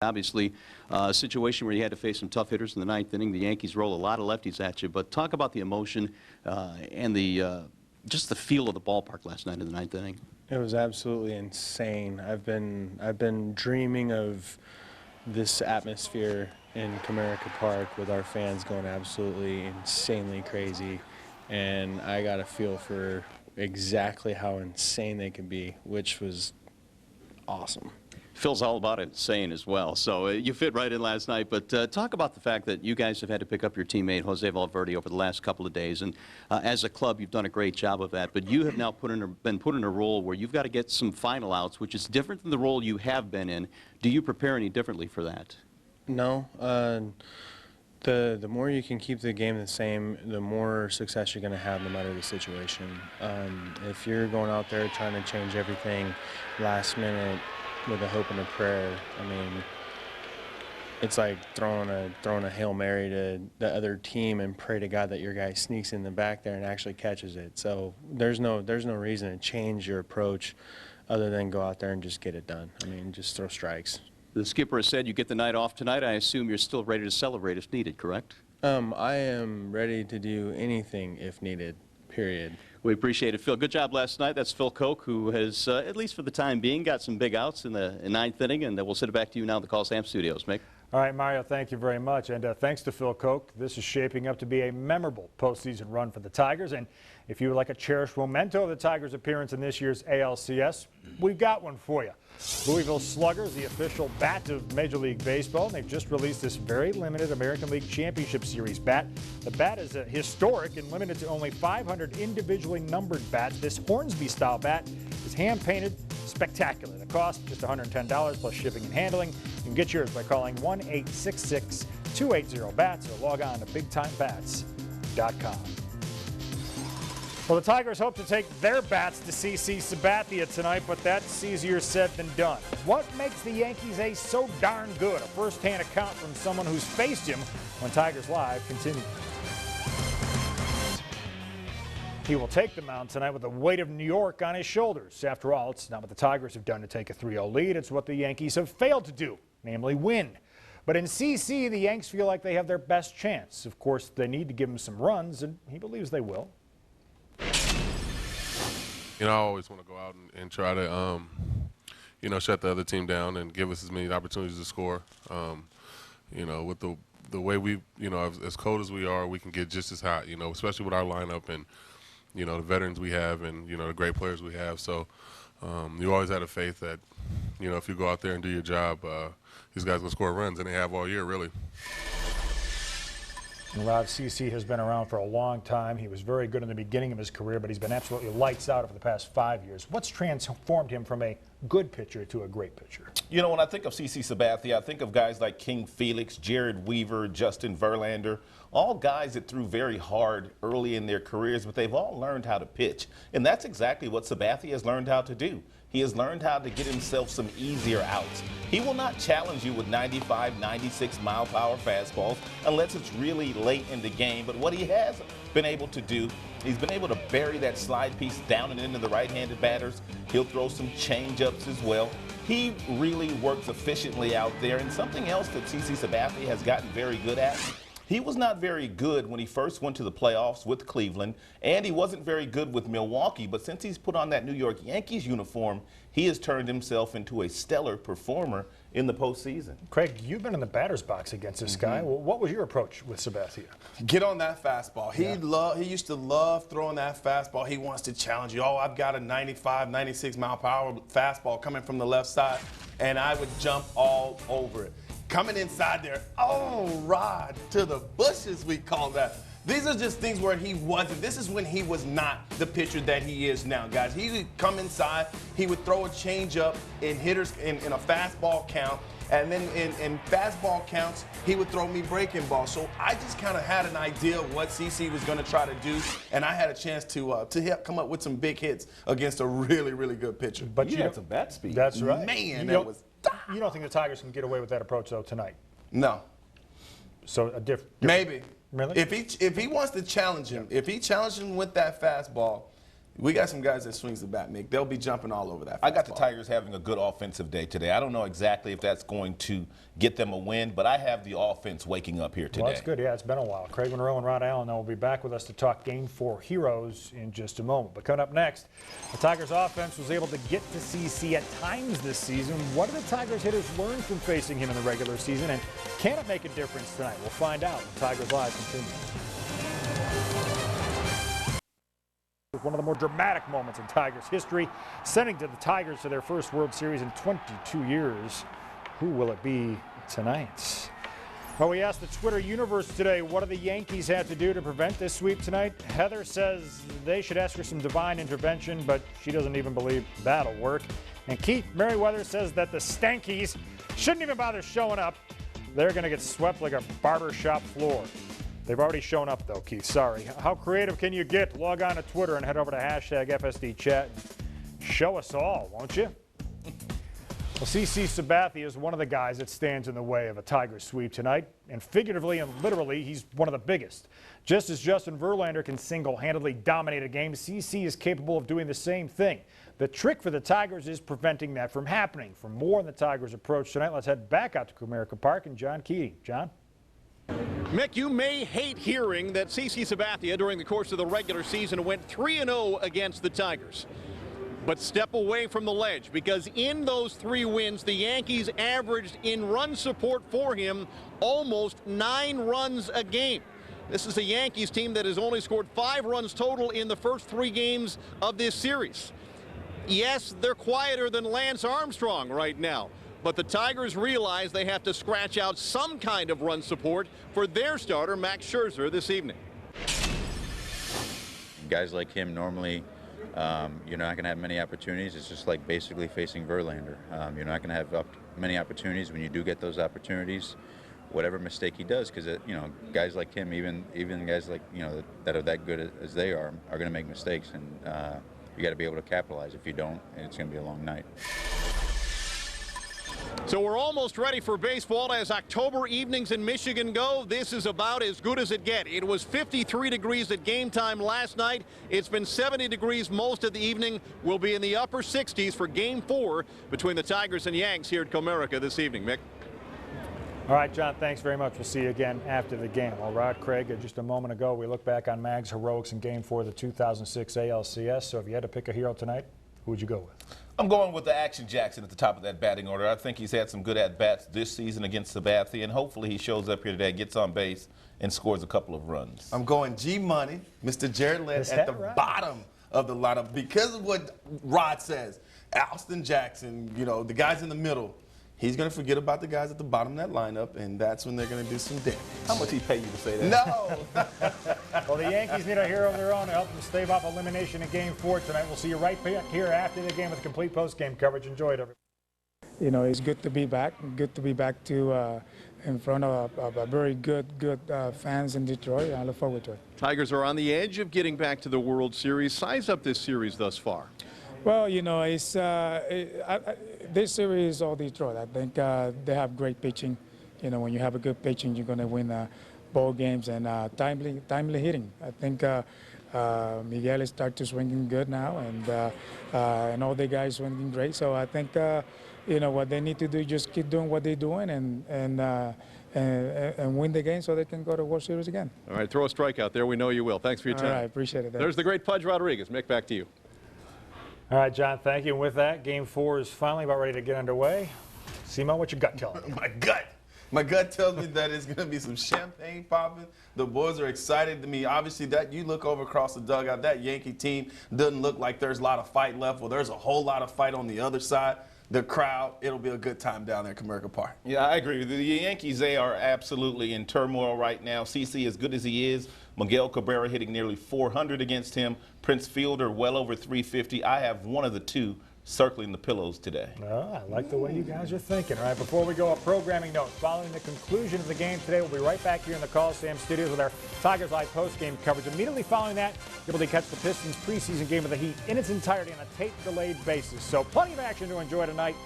Obviously, a situation where you had to face some tough hitters in the ninth inning. The Yankees roll a lot of lefties at you, but talk about the emotion and just the feel of the ballpark last night in the ninth inning. It was absolutely insane. I've been dreaming of this atmosphere in Comerica Park with our fans going absolutely insanely crazy, and I got a feel for exactly how insane they could be, which was awesome. Phil's all about insane as well, so you fit right in last night. But talk about the fact that you guys have had to pick up your teammate, Jose Valverde, over the last couple of days. And as a club, you've done a great job of that. But you have now been put in a role where you've got to get some final outs, which is different than the role you have been in. Do you prepare any differently for that? No. The more you can keep the game the same, the more success you're going to have no matter the situation. If you're going out there trying to change everything last minute with a hope and a prayer, I mean, it's like throwing a Hail Mary to the other team and pray to God that your guy sneaks in the back there and actually catches it. So there's no reason to change your approach other than go out there and just get it done. I mean, just throw strikes. The skipper has said you get the night off tonight. I assume you're still ready to celebrate if needed, correct? I am ready to do anything if needed, period. We appreciate it, Phil. Good job last night. That's Phil Koch, who has, at least for the time being, got some big outs in the ninth inning, and we'll send it back to you now in the Call Sam Studios. Mick? All right, Mario, thank you very much. And thanks to Phil Koch. This is shaping up to be a memorable postseason run for the Tigers. And if you would like a cherished memento of the Tigers' appearance in this year's ALCS, we've got one for you. Louisville Sluggers, the official bat of Major League Baseball, and they've just released this very limited American League Championship Series bat. The bat is historic and limited to only 500 individually numbered bats. This Hornsby-style bat is hand-painted, spectacular. The cost, just $110 plus shipping and handling. You can get yours by calling 1-866-280-BATS or log on to BigTimeBats.com. Well, the Tigers hope to take their bats to CC Sabathia tonight, but that's easier said than done. What makes the Yankees ace so darn good? A first-hand account from someone who's faced him when Tigers Live continues. He will take the mound tonight with the weight of New York on his shoulders. After all, it's not what the Tigers have done to take a 3-0 lead. It's what the Yankees have failed to do, namely win. But in CC, the Yanks feel like they have their best chance. Of course, they need to give him some runs, and he believes they will. You know, I always want to go out and try to, you know, shut the other team down and give us as many opportunities to score. You know, with the way we, you know, as cold as we are, we can get just as hot, you know, especially with our lineup and, you know, the veterans we have and, you know, the great players we have. So you always had a faith that, you know, if you go out there and do your job, these guys will score runs, and they have all year, really. Rod, CC has been around for a long time. He was very good in the beginning of his career, but he's been absolutely lights out over the past 5 years. What's transformed him from a good pitcher to a great pitcher? You know, when I think of CC Sabathia, I think of guys like King Felix, Jared Weaver, Justin Verlander, all guys that threw very hard early in their careers, but they've all learned how to pitch. And that's exactly what Sabathia has learned how to do. He has learned how to get himself some easier outs. He will not challenge you with 95, 96 mile-per-hour fastballs unless it's really late in the game. But what he has been able to do, he's been able to bury that slide piece down and into the right-handed batters. He'll throw some change-ups as well. He really works efficiently out there. And something else that CC Sabathia has gotten very good at, he was not very good when he first went to the playoffs with Cleveland, and he wasn't very good with Milwaukee, but since he's put on that New York Yankees uniform, he has turned himself into a stellar performer in the postseason. Craig, you've been in the batter's box against this guy. Well, what was your approach with Sabathia? Get on that fastball. He used to love throwing that fastball. He wants to challenge you. Oh, I've got a 95, 96 mile-per-hour fastball coming from the left side, and I would jump all over it. Coming inside there, oh, Rod, to the bushes, we call that. These are just things where he wasn't. This is when he was not the pitcher that he is now, guys. He would come inside, he would throw a changeup in hitters in a fastball count, and then in fastball counts, he would throw me breaking balls. So I just kind of had an idea of what CC was going to try to do, and I had a chance to help come up with some big hits against a really, really good pitcher. But you had some bat speed. That's right. Man, that was. You don't think the Tigers can get away with that approach, though, tonight? No. So a different. Maybe. Really? If he wants to challenge him, if he challenged him with that fastball, We got some guys that swings the bat, Mick. They'll be jumping all over that fastball. I got the Tigers having a good offensive day today. I don't know exactly if that's going to get them a win, but I have the offense waking up here today. Well, that's good. Yeah, it's been a while. Craig Monroe and Rod Allen will be back with us to talk Game 4 heroes in just a moment. But coming up next, the Tigers offense was able to get to CC at times this season. What do the Tigers hitters learn from facing him in the regular season, and can it make a difference tonight? We'll find out when Tigers Live continues. One of the more dramatic moments in Tigers history, sending the Tigers to their first World Series in 22 years. Who will it be tonight? Well, we asked the Twitter universe today, what do the Yankees have to do to prevent this sweep tonight? Heather says they should ask for some divine intervention, but she doesn't even believe that'll work. And Keith Merriweather says that the Stankies shouldn't even bother showing up. They're going to get swept like a barbershop floor. They've already shown up, though, Keith. Sorry. How creative can you get? Log on to Twitter and head over to #FSDChat. Show us all, won't you? Well, CC Sabathia is one of the guys that stands in the way of a Tigers sweep tonight. And figuratively and literally, he's one of the biggest. Just as Justin Verlander can single-handedly dominate a game, CC is capable of doing the same thing. The trick for the Tigers is preventing that from happening. For more on the Tigers' approach tonight, let's head back out to Comerica Park and John Keating. John? Mick, you may hate hearing that CC Sabathia during the course of the regular season went 3-0 against the Tigers. But step away from the ledge, because in those 3 wins, the Yankees averaged in run support for him almost 9 runs a game. This is a Yankees team that has only scored 5 runs total in the first 3 games of this series. Yes, they're quieter than Lance Armstrong right now, but the Tigers realize they have to scratch out some kind of run support for their starter, Max Scherzer, this evening. Guys like him normally, you're not going to have many opportunities. It's just like basically facing Verlander. You're not going to have many opportunities. When you do get those opportunities, whatever mistake he does, because guys like him, even guys like that are that good as they are going to make mistakes, and you got to be able to capitalize. If you don't, it's going to be a long night. So we're almost ready for baseball as October evenings in Michigan go. This is about as good as it gets. It was 53 degrees at game time last night. It's been 70 degrees most of the evening. We'll be in the upper 60s for game 4 between the Tigers and Yanks here at Comerica this evening. Mick? All right, John, thanks very much. We'll see you again after the game. All right, Craig, just a moment ago, we looked back on Mag's heroics in game 4 of the 2006 ALCS. So if you had to pick a hero tonight, who would you go with? I'm going with the Action Jackson at the top of that batting order. I think he's had some good at-bats this season against Sabathia, and hopefully he shows up here today, gets on base, and scores a couple of runs. I'm going G-Money, Mr. Jared Lynn at the bottom of the lineup because of what Rod says. Alston Jackson, the guys in the middle, he's going to forget about the guys at the bottom of that lineup, and that's when they're going to do some damage. How much he pay you to say that? No! Well, the Yankees need a hero of their own to help them stave off elimination in Game 4 tonight. We'll see you right back here after the game with complete post-game coverage. Enjoy it, everybody. It's good to be back. Good to be back in front of a very good fans in Detroit. I look forward to it. Tigers are on the edge of getting back to the World Series. Size up this series thus far. Well, it's this series is all Detroit. I think they have great pitching. When you have a good pitching, you're going to win ball games, and timely hitting. I think Miguel is starting to swinging good now, and all the guys swinging great. So I think what they need to do is just keep doing what they're doing and win the game so they can go to World Series again. All right, throw a strike out there. We know you will. Thanks for your time. All right, appreciate it. There's the great Pudge Rodriguez. Mick, back to you. All right, John, thank you. And with that, Game 4 is finally about ready to get underway. Simo, what's your gut telling you? My gut tells me that it's going to be some champagne popping. The boys are excited to me. Obviously, that you look over across the dugout, that Yankee team doesn't look like there's a lot of fight left. Well, there's a whole lot of fight on the other side. The crowd, it'll be a good time down there at Comerica Park. Yeah, I agree with you. The Yankees, they are absolutely in turmoil right now. CC, as good as he is, Miguel Cabrera hitting nearly 400 against him. Prince Fielder well over 350. I have one of the two circling the pillows today. Oh, I like the way you guys are thinking. All right, before we go, a programming note. Following the conclusion of the game today, we'll be right back here in the Coliseum studios with our Tigers Live post-game coverage. Immediately following that, you'll be able to catch the Pistons preseason game of the Heat in its entirety on a tape-delayed basis. So plenty of action to enjoy tonight.